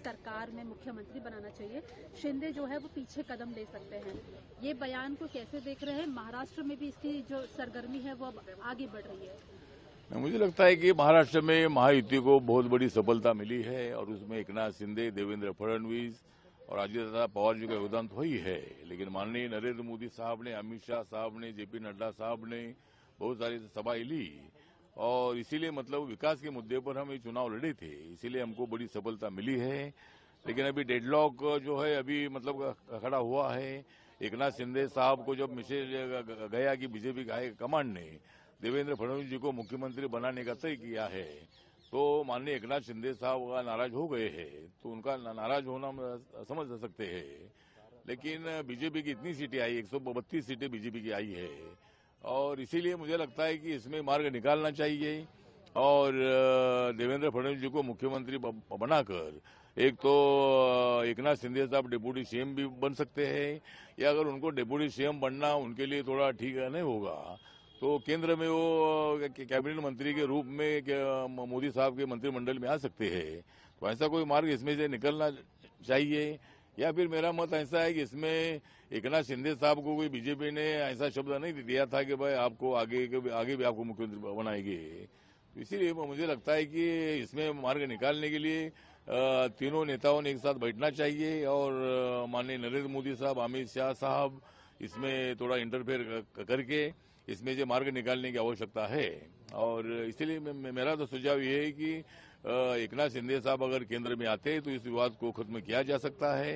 सरकार में मुख्यमंत्री बनाना चाहिए, शिंदे जो है वो पीछे कदम ले सकते हैं। ये बयान को कैसे देख रहे हैं? महाराष्ट्र में भी इसकी जो सरगर्मी है वो अब आगे बढ़ रही है। मुझे लगता है कि महाराष्ट्र में महायुति को बहुत बड़ी सफलता मिली है और उसमें एकनाथ शिंदे, देवेंद्र फडणवीस और अजित पवार जी का योगदान तो ही है, लेकिन माननीय नरेंद्र मोदी साहब ने, अमित शाह साहब ने, जेपी नड्डा साहब ने बहुत सारी सभाएं ली और इसीलिए मतलब विकास के मुद्दे पर हम ये चुनाव लड़े थे, इसीलिए हमको बड़ी सफलता मिली है। लेकिन अभी डेडलॉक जो है अभी मतलब खड़ा हुआ है। एकनाथ शिंदे साहब को जब मैसेज गया कि बीजेपी का कमांड ने देवेंद्र फडणवीस जी को मुख्यमंत्री बनाने का तय किया है, तो माननीय एकनाथ शिंदे साहब नाराज हो गए हैं, तो उनका नाराज होना समझ सकते हैं। लेकिन बीजेपी की इतनी सीटें आई, 132 सीटें बीजेपी की आई है और इसीलिए मुझे लगता है कि इसमें मार्ग निकालना चाहिए और देवेंद्र फडणवीस जी को मुख्यमंत्री बनाकर एक तो एकनाथ शिंदे साहब डिप्टी सीएम भी बन सकते हैं, या अगर उनको डिप्टी सीएम बनना उनके लिए थोड़ा ठीक नहीं होगा तो केंद्र में वो कैबिनेट मंत्री के रूप में मोदी साहब के मंत्रिमंडल में आ सकते हैं। तो ऐसा कोई मार्ग इसमें से निकलना चाहिए, या फिर मेरा मत ऐसा है कि इसमें एकनाथ शिंदे साहब को कोई बीजेपी ने ऐसा शब्द नहीं दिया था कि भाई आपको आगे भी आपको मुख्यमंत्री बनाएंगे। तो इसीलिए मुझे लगता है कि इसमें मार्ग निकालने के लिए तीनों नेताओं ने एक साथ बैठना चाहिए और माननीय नरेंद्र मोदी साहब, अमित शाह साहब इसमें थोड़ा इंटरफेयर करके इसमें से मार्ग निकालने की आवश्यकता है। और इसीलिए मेरा तो सुझाव ये है कि एकनाथ शिंदे साहब अगर केंद्र में आते हैं तो इस विवाद को खत्म किया जा सकता है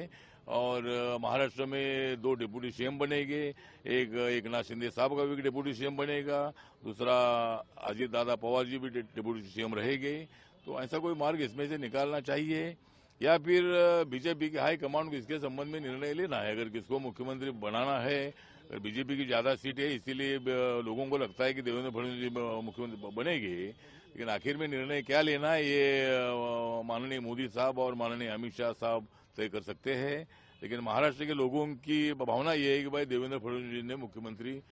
और महाराष्ट्र में 2 डिप्टी सीएम बनेंगे, एक एकनाथ शिंदे साहब का भी डिप्टी सीएम बनेगा, दूसरा अजित दादा पवार जी भी डिप्टी सीएम रहेंगे। तो ऐसा कोई मार्ग इसमें से निकालना चाहिए, या फिर बीजेपी के हाई कमांड को इसके संबंध में निर्णय लेना है। अगर किसको मुख्यमंत्री बनाना है, बीजेपी की ज्यादा सीट है इसीलिए लोगों को लगता है कि देवेंद्र फडणवीस जी मुख्यमंत्री बनेंगे, लेकिन आखिर में निर्णय क्या लेना है ये माननीय मोदी साहब और माननीय अमित शाह साहब तय कर सकते हैं। लेकिन महाराष्ट्र के लोगों की भावना ये है कि भाई देवेंद्र फडणवीस जी ने मुख्यमंत्री